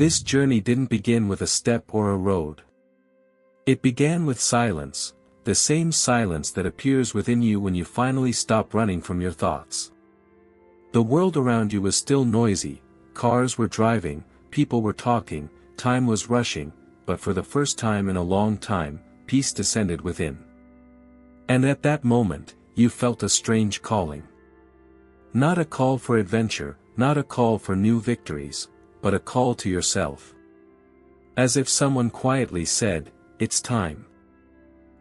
This journey didn't begin with a step or a road. It began with silence, the same silence that appears within you when you finally stop running from your thoughts. The world around you was still noisy, cars were driving, people were talking, time was rushing, but for the first time in a long time, peace descended within. And at that moment, you felt a strange calling. Not a call for adventure, not a call for new victories, but a call to yourself. As if someone quietly said, "It's time.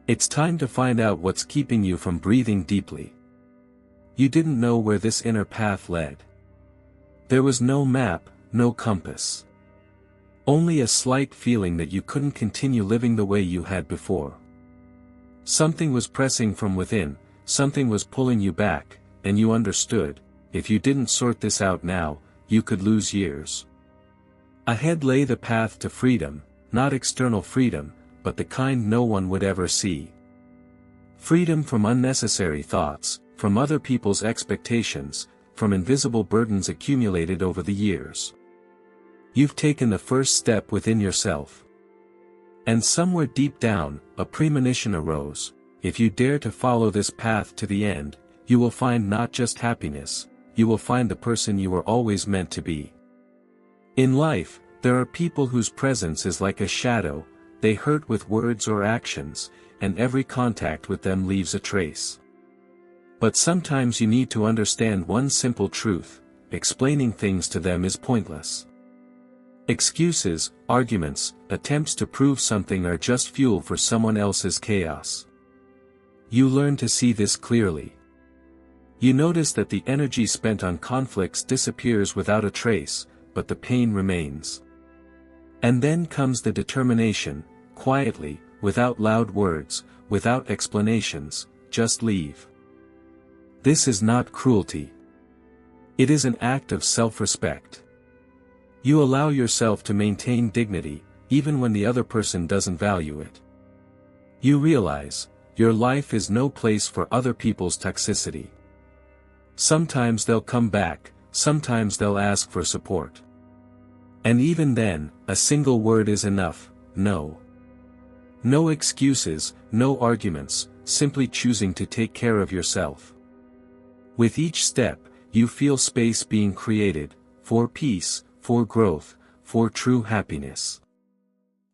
It's time to find out what's keeping you from breathing deeply." You didn't know where this inner path led. There was no map, no compass. Only a slight feeling that you couldn't continue living the way you had before. Something was pressing from within, something was pulling you back, and you understood, if you didn't sort this out now, you could lose years. Ahead lay the path to freedom, not external freedom, but the kind no one would ever see. Freedom from unnecessary thoughts, from other people's expectations, from invisible burdens accumulated over the years. You've taken the first step within yourself. And somewhere deep down, a premonition arose: if you dare to follow this path to the end, you will find not just happiness, you will find the person you were always meant to be. In life, there are people whose presence is like a shadow, they hurt with words or actions, and every contact with them leaves a trace. But sometimes you need to understand one simple truth: explaining things to them is pointless. Excuses, arguments, attempts to prove something are just fuel for someone else's chaos. You learn to see this clearly. You notice that the energy spent on conflicts disappears without a trace, but the pain remains. And then comes the determination, quietly, without loud words, without explanations, just leave. This is not cruelty. It is an act of self-respect. You allow yourself to maintain dignity, even when the other person doesn't value it. You realize, your life is no place for other people's toxicity. Sometimes they'll come back, sometimes they'll ask for support. And even then, a single word is enough: no. No excuses, no arguments, simply choosing to take care of yourself. With each step, you feel space being created, for peace, for growth, for true happiness.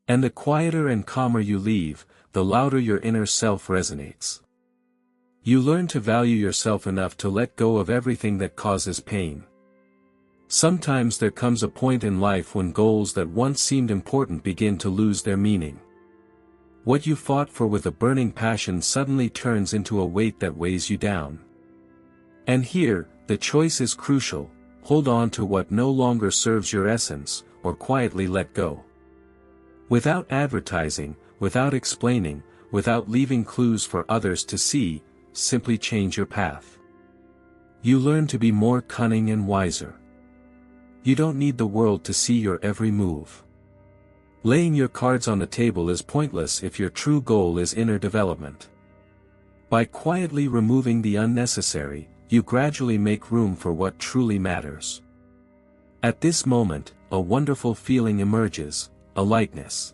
And the quieter and calmer you leave, the louder your inner self resonates. You learn to value yourself enough to let go of everything that causes pain. Sometimes there comes a point in life when goals that once seemed important begin to lose their meaning. What you fought for with a burning passion suddenly turns into a weight that weighs you down. And here, the choice is crucial: hold on to what no longer serves your essence, or quietly let go. Without advertising, without explaining, without leaving clues for others to see, simply change your path. You learn to be more cunning and wiser. You don't need the world to see your every move. Laying your cards on the table is pointless if your true goal is inner development. By quietly removing the unnecessary, you gradually make room for what truly matters. At this moment, a wonderful feeling emerges: a lightness.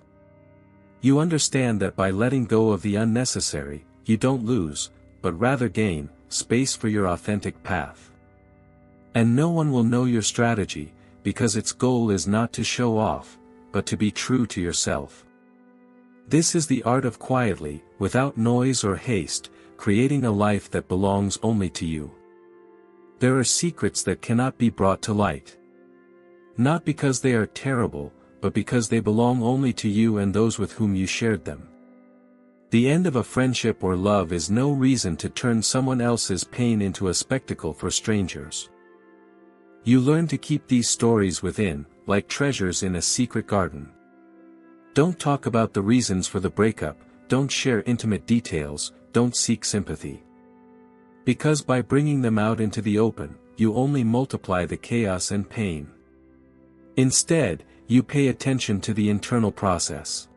You understand that by letting go of the unnecessary, you don't lose, but rather gain, space for your authentic path. And no one will know your strategy, because its goal is not to show off, but to be true to yourself. This is the art of quietly, without noise or haste, creating a life that belongs only to you. There are secrets that cannot be brought to light. Not because they are terrible, but because they belong only to you and those with whom you shared them. The end of a friendship or love is no reason to turn someone else's pain into a spectacle for strangers. You learn to keep these stories within, like treasures in a secret garden. Don't talk about the reasons for the breakup, don't share intimate details, don't seek sympathy. Because by bringing them out into the open, you only multiply the chaos and pain. Instead, you pay attention to the internal process.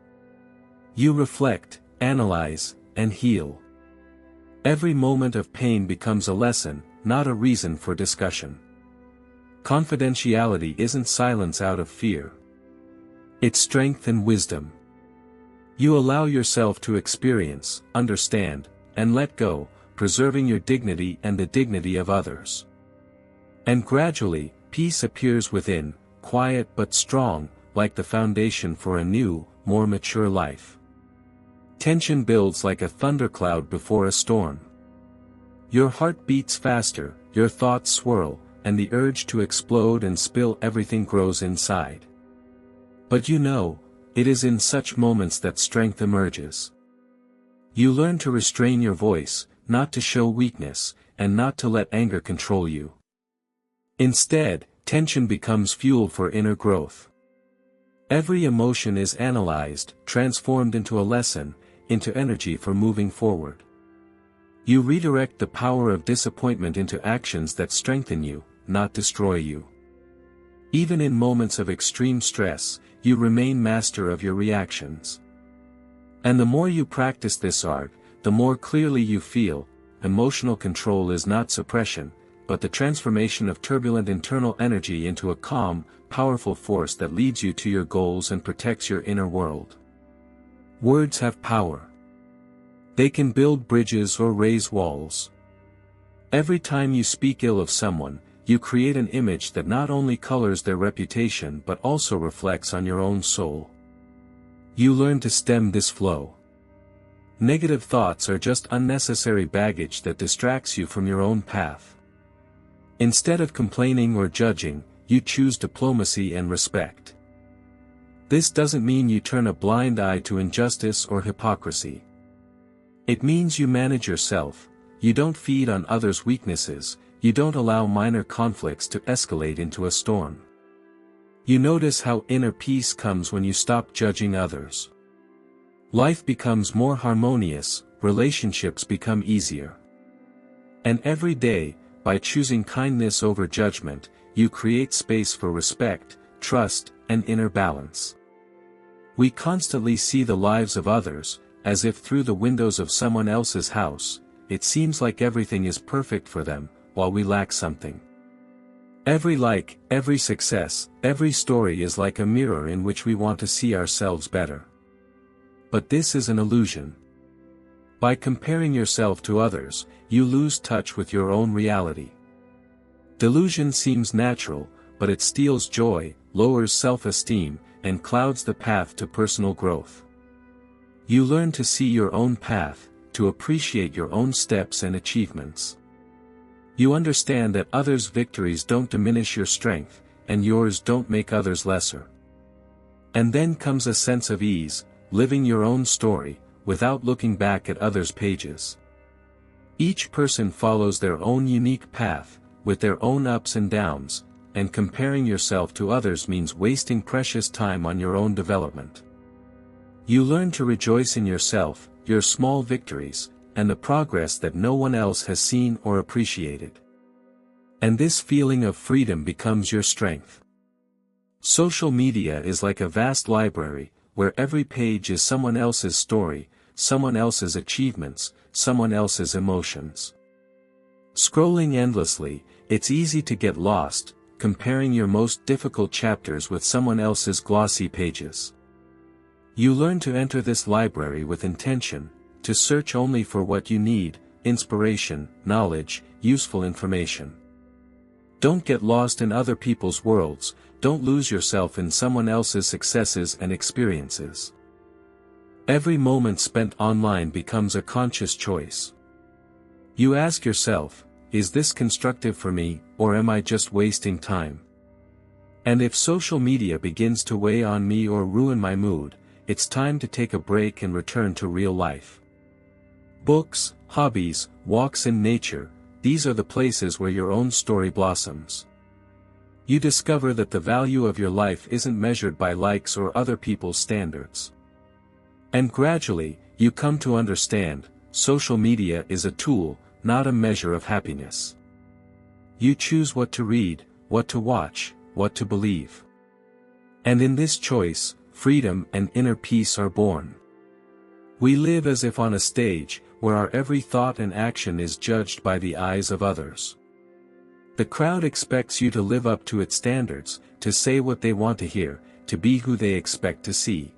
You reflect, analyze, and heal. Every moment of pain becomes a lesson, not a reason for discussion. Confidentiality isn't silence out of fear. It's strength and wisdom. You allow yourself to experience, understand, and let go, preserving your dignity and the dignity of others. And gradually, peace appears within, quiet but strong, like the foundation for a new, more mature life. Tension builds like a thundercloud before a storm. Your heart beats faster, your thoughts swirl, and the urge to explode and spill everything grows inside. But you know, it is in such moments that strength emerges. You learn to restrain your voice, not to show weakness, and not to let anger control you. Instead, tension becomes fuel for inner growth. Every emotion is analyzed, transformed into a lesson, into energy for moving forward. You redirect the power of disappointment into actions that strengthen you, not destroy you. Even in moments of extreme stress, you remain master of your reactions. And the more you practice this art, the more clearly you feel, emotional control is not suppression, but the transformation of turbulent internal energy into a calm, powerful force that leads you to your goals and protects your inner world. Words have power. They can build bridges or raise walls. Every time you speak ill of someone, you create an image that not only colors their reputation but also reflects on your own soul. You learn to stem this flow. Negative thoughts are just unnecessary baggage that distracts you from your own path. Instead of complaining or judging, you choose diplomacy and respect. This doesn't mean you turn a blind eye to injustice or hypocrisy. It means you manage yourself, you don't feed on others' weaknesses, you don't allow minor conflicts to escalate into a storm. You notice how inner peace comes when you stop judging others. Life becomes more harmonious, relationships become easier. And every day, by choosing kindness over judgment, you create space for respect, trust, and inner balance. We constantly see the lives of others, as if through the windows of someone else's house. It seems like everything is perfect for them, while we lack something. Every like, every success, every story is like a mirror in which we want to see ourselves better. But this is an illusion. By comparing yourself to others, you lose touch with your own reality. Delusion seems natural, but it steals joy, lowers self-esteem, and clouds the path to personal growth. You learn to see your own path, to appreciate your own steps and achievements. You understand that others' victories don't diminish your strength, and yours don't make others lesser. And then comes a sense of ease, living your own story, without looking back at others' pages. Each person follows their own unique path, with their own ups and downs, and comparing yourself to others means wasting precious time on your own development. You learn to rejoice in yourself, your small victories, and the progress that no one else has seen or appreciated. And this feeling of freedom becomes your strength. Social media is like a vast library, where every page is someone else's story, someone else's achievements, someone else's emotions. Scrolling endlessly, it's easy to get lost, comparing your most difficult chapters with someone else's glossy pages. You learn to enter this library with intention, to search only for what you need, inspiration, knowledge, useful information. Don't get lost in other people's worlds, don't lose yourself in someone else's successes and experiences. Every moment spent online becomes a conscious choice. You ask yourself, is this constructive for me, or am I just wasting time? And if social media begins to weigh on me or ruin my mood, it's time to take a break and return to real life. Books, hobbies, walks in nature, these are the places where your own story blossoms. You discover that the value of your life isn't measured by likes or other people's standards. And gradually, you come to understand, social media is a tool, not a measure of happiness. You choose what to read, what to watch, what to believe. And in this choice, freedom and inner peace are born. We live as if on a stage, where our every thought and action is judged by the eyes of others. The crowd expects you to live up to its standards, to say what they want to hear, to be who they expect to see.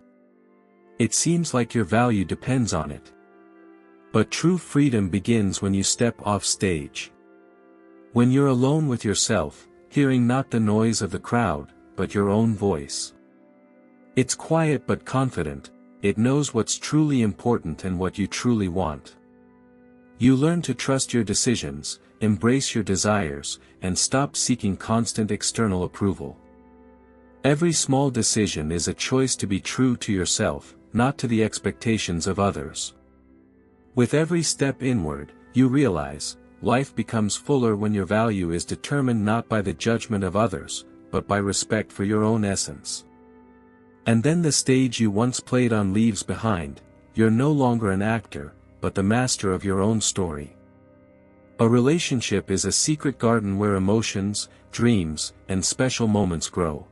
It seems like your value depends on it. But true freedom begins when you step off stage. When you're alone with yourself, hearing not the noise of the crowd, but your own voice. It's quiet but confident, it knows what's truly important and what you truly want. You learn to trust your decisions, embrace your desires, and stop seeking constant external approval. Every small decision is a choice to be true to yourself, not to the expectations of others. With every step inward, you realize, life becomes fuller when your value is determined not by the judgment of others, but by respect for your own essence. And then the stage you once played on leaves behind, you're no longer an actor, but the master of your own story. A relationship is a secret garden where emotions, dreams, and special moments grow.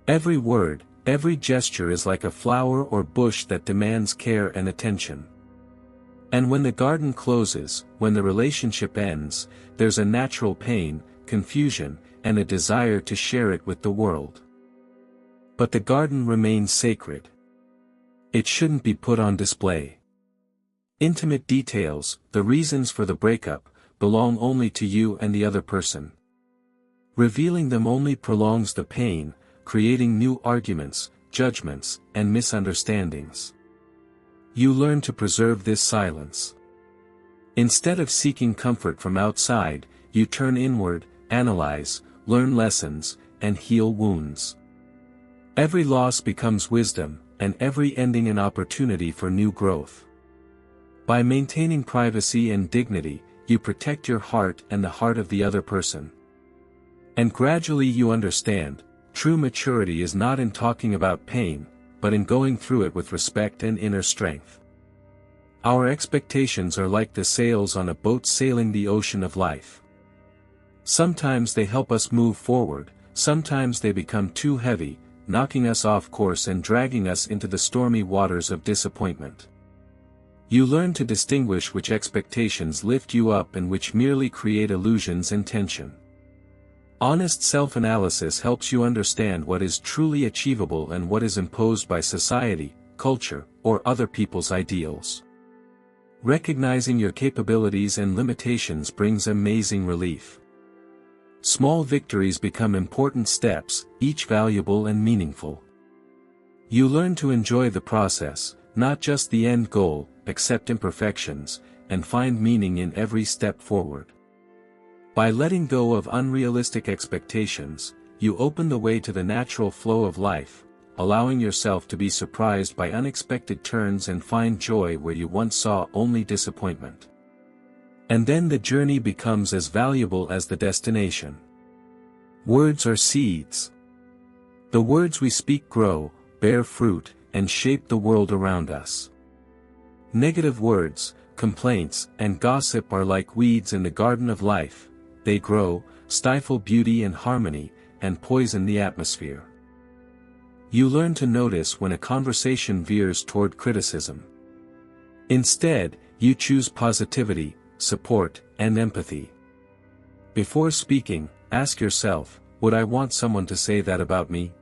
Every word, every gesture is like a flower or bush that demands care and attention. And when the garden closes, when the relationship ends, there's a natural pain, confusion, and a desire to share it with the world. But the garden remains sacred. It shouldn't be put on display. Intimate details, the reasons for the breakup, belong only to you and the other person. Revealing them only prolongs the pain, creating new arguments, judgments, and misunderstandings. You learn to preserve this silence. Instead of seeking comfort from outside, you turn inward, analyze, learn lessons, and heal wounds. Every loss becomes wisdom, and every ending an opportunity for new growth. By maintaining privacy and dignity, you protect your heart and the heart of the other person. And gradually you understand, true maturity is not in talking about pain, but in going through it with respect and inner strength. Our expectations are like the sails on a boat sailing the ocean of life. Sometimes they help us move forward, sometimes they become too heavy, knocking us off course and dragging us into the stormy waters of disappointment. You learn to distinguish which expectations lift you up and which merely create illusions and tension. Honest self-analysis helps you understand what is truly achievable and what is imposed by society, culture, or other people's ideals. Recognizing your capabilities and limitations brings amazing relief. Small victories become important steps, each valuable and meaningful. You learn to enjoy the process, not just the end goal, accept imperfections, and find meaning in every step forward. By letting go of unrealistic expectations, you open the way to the natural flow of life, allowing yourself to be surprised by unexpected turns and find joy where you once saw only disappointment. And then the journey becomes as valuable as the destination. Words are seeds. The words we speak grow, bear fruit, and shape the world around us. Negative words, complaints, and gossip are like weeds in the garden of life. They grow, stifle beauty and harmony, and poison the atmosphere. You learn to notice when a conversation veers toward criticism. Instead, you choose positivity, support, and empathy. Before speaking, ask yourself, would I want someone to say that about me?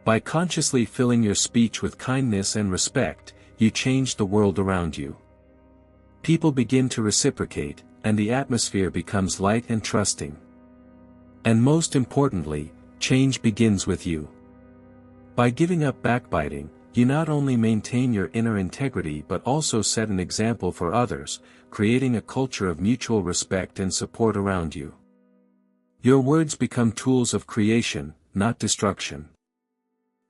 By consciously filling your speech with kindness and respect, you change the world around you. People begin to reciprocate, and the atmosphere becomes light and trusting. And most importantly, change begins with you. By giving up backbiting, you not only maintain your inner integrity but also set an example for others, creating a culture of mutual respect and support around you. Your words become tools of creation, not destruction.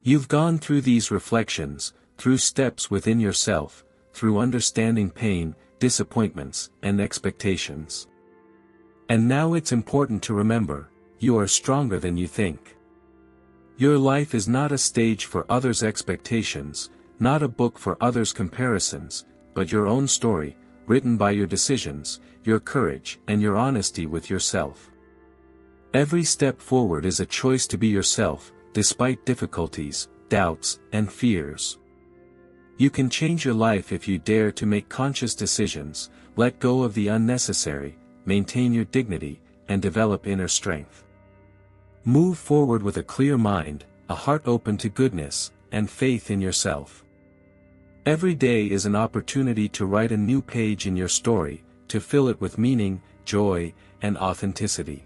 You've gone through these reflections, through steps within yourself, through understanding pain, disappointments, and expectations. And now it's important to remember, you are stronger than you think. Your life is not a stage for others' expectations, not a book for others' comparisons, but your own story, written by your decisions, your courage, and your honesty with yourself. Every step forward is a choice to be yourself, despite difficulties, doubts, and fears. You can change your life if you dare to make conscious decisions, let go of the unnecessary, maintain your dignity, and develop inner strength. Move forward with a clear mind, a heart open to goodness, and faith in yourself. Every day is an opportunity to write a new page in your story, to fill it with meaning, joy, and authenticity.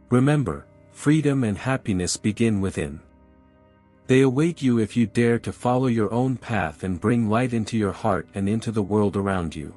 Remember, freedom and happiness begin within. They await you if you dare to follow your own path and bring light into your heart and into the world around you.